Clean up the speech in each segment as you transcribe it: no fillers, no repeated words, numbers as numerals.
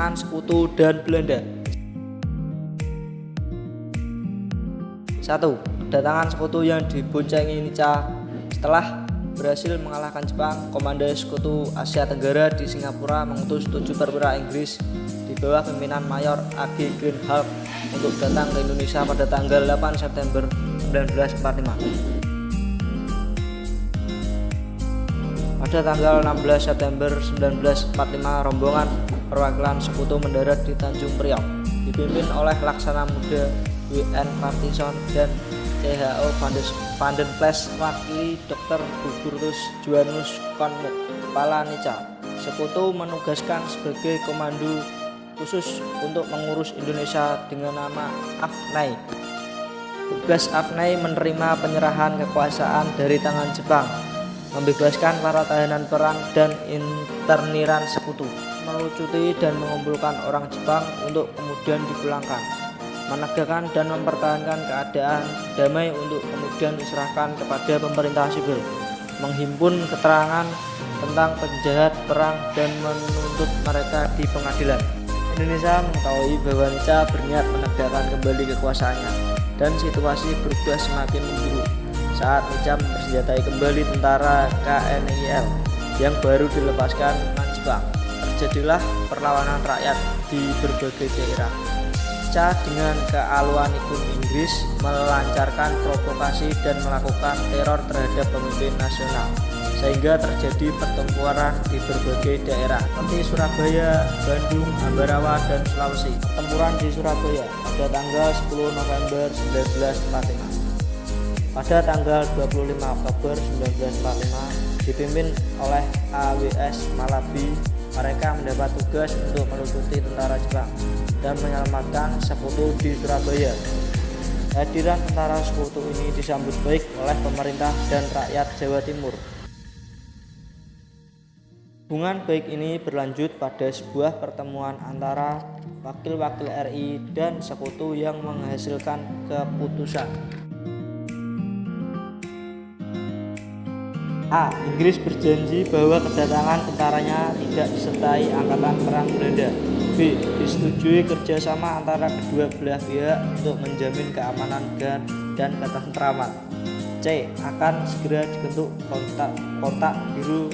Sekutu dan Belanda. 1. Kedatangan sekutu yang diboncengi Nica. Setelah berhasil mengalahkan Jepang, Komando Sekutu Asia Tenggara di Singapura mengutus 7 perwira Inggris di bawah pimpinan Mayor A.G. Greenhalgh untuk datang ke Indonesia pada tanggal 8 September 1945. Pada tanggal 16 September 1945, rombongan perwakilan sekutu mendarat di Tanjung Priok, dipimpin oleh Laksana Muda W.N. Partison dan C.H.O. van den Vlesch, wakili Dr. Gugurtus Joanus Konmuk, kepala Nica. Sekutu menugaskan sebagai komando khusus untuk mengurus Indonesia dengan nama AFNAI. Tugas AFNAI menerima penyerahan kekuasaan dari tangan Jepang, membebaskan para tahanan perang dan interniran sekutu, melucuti dan mengumpulkan orang Jepang untuk kemudian dipulangkan, menegakkan dan mempertahankan keadaan damai untuk kemudian diserahkan kepada pemerintah sipil, menghimpun keterangan tentang penjahat perang dan menuntut mereka di pengadilan. Indonesia mengetahui bahwa Nica berniat menegakkan kembali kekuasaannya, dan situasi berubah semakin memburuk saat Nica mempersenjatai kembali tentara KNIL yang baru dilepaskan tangan Jepang. Terjadilah perlawanan rakyat di berbagai daerah. Nica dengan kealuan-ikun Inggris melancarkan provokasi dan melakukan teror terhadap pemimpin nasional, sehingga terjadi pertempuran di berbagai daerah seperti Surabaya, Bandung, Ambarawa, dan Sulawesi. Pertempuran di Surabaya pada tanggal 10 November 1945. Pada tanggal 25 Oktober 1945, dipimpin oleh AWS Malabi, mereka mendapat tugas untuk melucuti tentara Jepang dan menyelamatkan sekutu di Surabaya. Kehadiran tentara sekutu ini disambut baik oleh pemerintah dan rakyat Jawa Timur. Hubungan baik ini berlanjut pada sebuah pertemuan antara wakil-wakil RI dan sekutu yang menghasilkan keputusan. A. Inggris berjanji bahwa kedatangan tentaranya tidak disertai angkatan perang Belanda. B. Disetujui kerjasama antara kedua belah pihak untuk menjamin keamanan dan ketentraman. C. Akan segera dibentuk kontak biru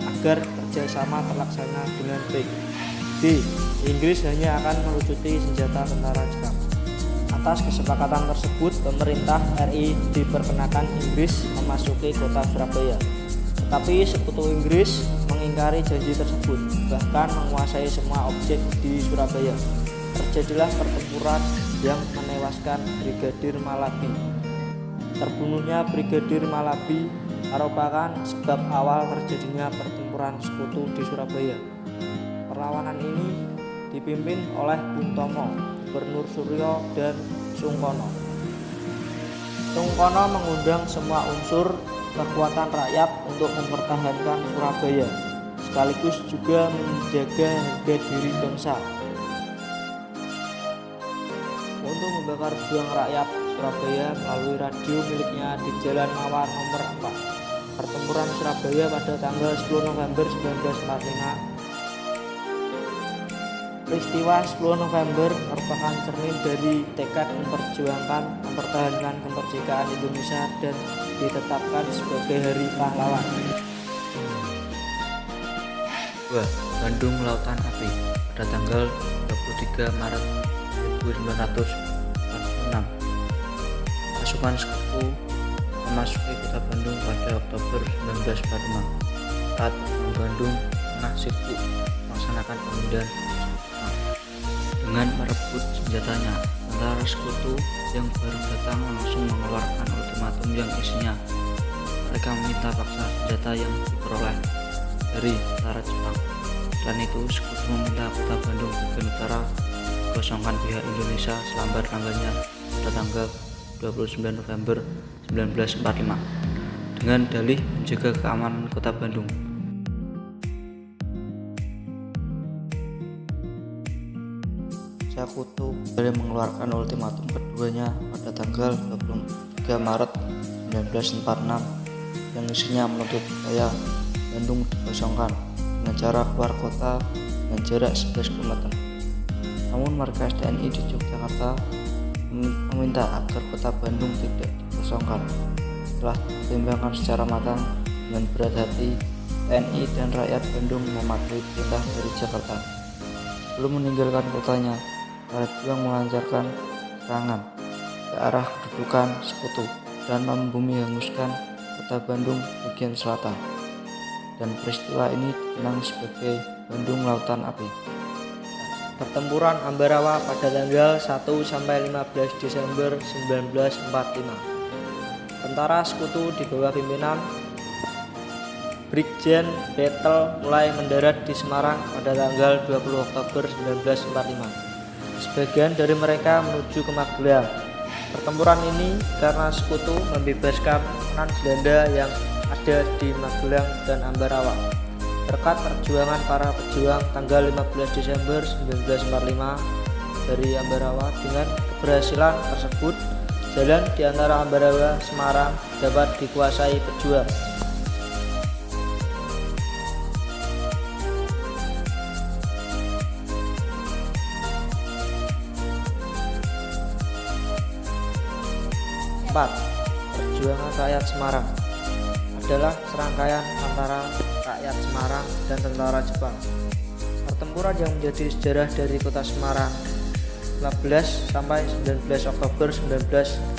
agar kerjasama terlaksana dengan baik. D. Inggris hanya akan melucuti senjata tentara Jepang. Atas kesepakatan tersebut, pemerintah RI diperkenakan Inggris memasuki kota Surabaya. Tetapi sekutu Inggris mengingkari janji tersebut, bahkan menguasai semua objek di Surabaya. Terjadilah pertempuran yang menewaskan Brigadir Malabi. Terbunuhnya Brigadir Malabi merupakan sebab awal terjadinya pertempuran sekutu di Surabaya. Perlawanan ini dipimpin oleh Bung Tomo, Gubernur Suryo, dan Sungkono. Sungkono mengundang semua unsur kekuatan rakyat untuk mempertahankan Surabaya, sekaligus juga menjaga harga diri bangsa. Untuk membakar juang rakyat Surabaya melalui radio miliknya di Jalan Mawar nomor 4. Pertempuran Surabaya pada tanggal 10 November 1945. Peristiwa 10 November merupakan cermin dari tekad mempertahankan kemerdekaan Indonesia dan ditetapkan sebagai Hari Pahlawan. 2. Bandung Lautan Api pada tanggal 23 Maret 1946. Pasukan sekutu memasuki kota Bandung pada Oktober 1945 saat Bandung tengah sibuk melaksanakan pemindahan dengan merebut senjatanya. Tentara sekutu yang baru datang langsung mengeluarkan ultimatum yang isinya mereka meminta paksa senjata yang diperoleh dari tentara Jepang. Selain itu, sekutu meminta kota Bandung bagian utara dikosongkan pihak Indonesia selambat-lambatnya pada tanggal 29 November 1945 dengan dalih menjaga keamanan kota Bandung. Sekutu kembali mengeluarkan ultimatum keduanya pada tanggal 23 Maret 1946 yang isinya menuntut supaya Bandung dikosongkan dengan cara keluar kota dengan jarak 11 km. Namun markas TNI di Yogyakarta meminta agar kota Bandung tidak dikosongkan. Setelah dipertimbangkan secara matang dengan berat hati, TNI dan rakyat Bandung mematuhi perintah dari Jakarta. Sebelum meninggalkan kotanya, para pejuang melancarkan serangan ke arah kedudukan Sekutu dan membumi hanguskan kota Bandung bagian selatan. Dan peristiwa ini dikenang sebagai Bandung Lautan Api. Pertempuran Ambarawa pada tanggal 1-15 Desember 1945. Tentara Sekutu di bawah pimpinan Brigjen Battle mulai mendarat di Semarang pada tanggal 20 Oktober 1945. Sebagian dari mereka menuju ke Magelang. Pertempuran ini karena Sekutu membebaskan tahanan Belanda yang ada di Magelang dan Ambarawa. Berkat perjuangan para pejuang tanggal 15 Desember 1945 dari Ambarawa, dengan keberhasilan tersebut, jalan di antara Ambarawa Semarang dapat dikuasai pejuang. Perjuangan rakyat Semarang adalah serangkaian antara rakyat Semarang dan tentara Jepang. Pertempuran yang menjadi sejarah dari kota Semarang 15 sampai 19 Oktober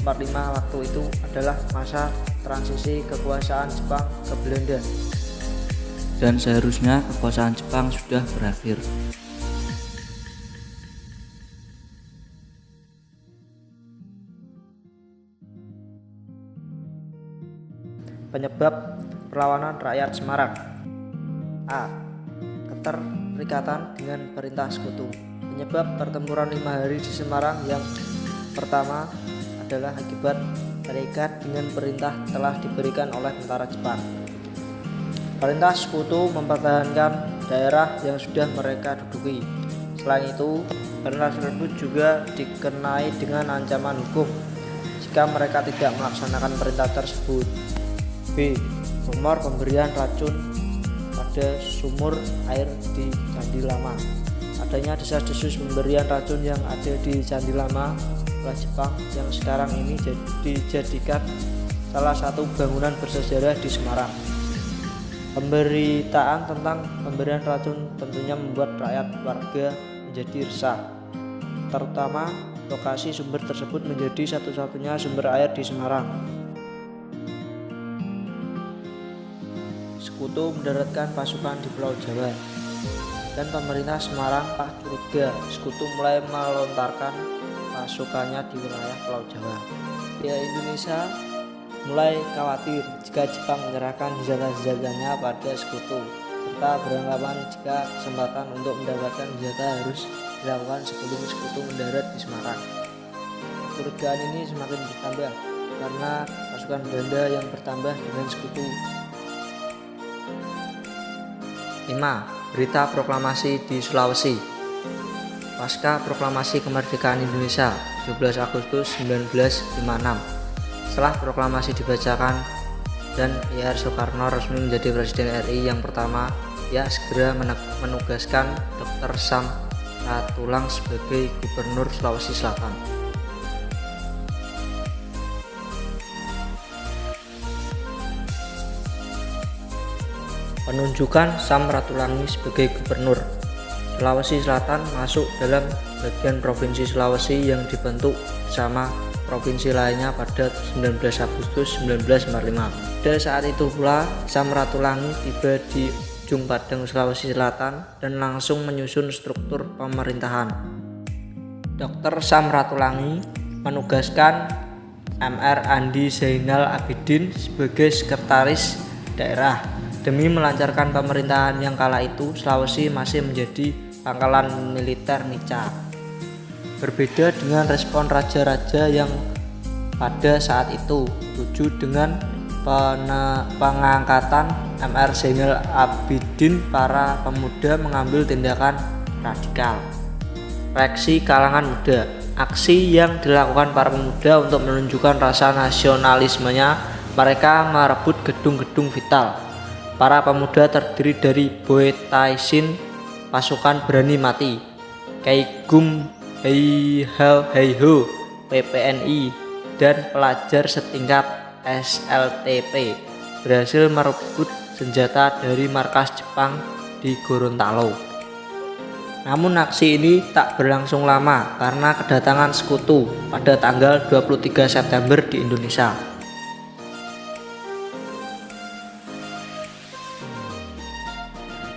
1945 waktu itu adalah masa transisi kekuasaan Jepang ke Belanda. Dan seharusnya kekuasaan Jepang sudah berakhir. Penyebab perlawanan rakyat Semarang. A. Keterikatan dengan perintah Sekutu. Penyebab pertempuran 5 hari di Semarang yang pertama adalah akibat terikat dengan perintah telah diberikan oleh tentara Jepang. Perintah Sekutu mempertahankan daerah yang sudah mereka duduki. Selain itu, perintah tersebut juga dikenai dengan ancaman hukum jika mereka tidak melaksanakan perintah tersebut. B. Rumor pemberian racun pada sumur air di Candi Lama. Adanya desas-desus pemberian racun yang ada di Candi Lama oleh Jepang yang sekarang ini dijadikan salah satu bangunan bersejarah di Semarang. Pemberitaan tentang pemberian racun tentunya membuat rakyat warga menjadi resah, terutama lokasi sumber tersebut menjadi satu-satunya sumber air di Semarang. Sekutu mendaratkan pasukan di Pulau Jawa, dan pemerintah Semarang curiga Sekutu mulai melontarkan pasukannya di wilayah Pulau Jawa. Indonesia mulai khawatir jika Jepang menyerahkan senjata-senjatanya pada Sekutu, serta beranggapan jika kesempatan untuk mendapatkan senjata harus dilakukan sebelum Sekutu mendarat di Semarang. Kecurigaan ini semakin bertambah karena pasukan Belanda yang bertambah dengan Sekutu. 5. Berita proklamasi di Sulawesi. Pasca proklamasi kemerdekaan Indonesia 17 Agustus 1956, setelah proklamasi dibacakan dan R. Soekarno resmi menjadi Presiden RI yang pertama, ia segera menugaskan Dr. Sam Ratulang sebagai Gubernur Sulawesi Selatan. Penunjukan Sam Ratulangi sebagai Gubernur Sulawesi Selatan masuk dalam bagian Provinsi Sulawesi yang dibentuk bersama provinsi lainnya pada 19 Agustus 1945. Pada saat itu pula Sam Ratulangi tiba di Ujung Padang, Sulawesi Selatan dan langsung menyusun struktur pemerintahan. Dr. Sam Ratulangi menugaskan Mr. Andi Zainal Abidin sebagai sekretaris daerah. Demi melancarkan pemerintahan yang kala itu Sulawesi masih menjadi pangkalan militer Nica. Berbeda dengan respon raja-raja yang pada saat itu setuju dengan pengangkatan Mr. Zainal Abidin, para pemuda mengambil tindakan radikal. Reaksi kalangan muda. Aksi yang dilakukan para pemuda untuk menunjukkan rasa nasionalismenya, mereka merebut gedung-gedung vital. Para pemuda terdiri dari Boy Taisin, pasukan berani mati, Kaigum Heiho PPNI, dan pelajar setingkat SLTP berhasil merebut senjata dari markas Jepang di Gorontalo. Namun aksi ini tak berlangsung lama karena kedatangan sekutu pada tanggal 23 September di Indonesia.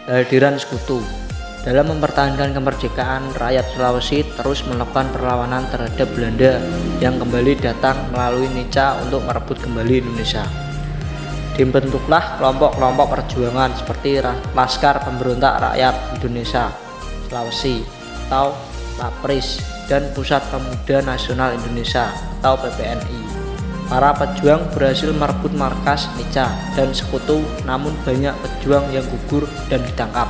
Kehadiran sekutu dalam mempertahankan kemerdekaan, rakyat Sulawesi terus melakukan perlawanan terhadap Belanda yang kembali datang melalui Nica untuk merebut kembali Indonesia. Dibentuklah kelompok-kelompok perjuangan seperti Laskar Pemberontak Rakyat Indonesia Sulawesi atau LAPRIS dan Pusat Pemuda Nasional Indonesia atau PPNI. Para pejuang berhasil merebut markas Nica dan sekutu, namun banyak pejuang yang gugur dan ditangkap.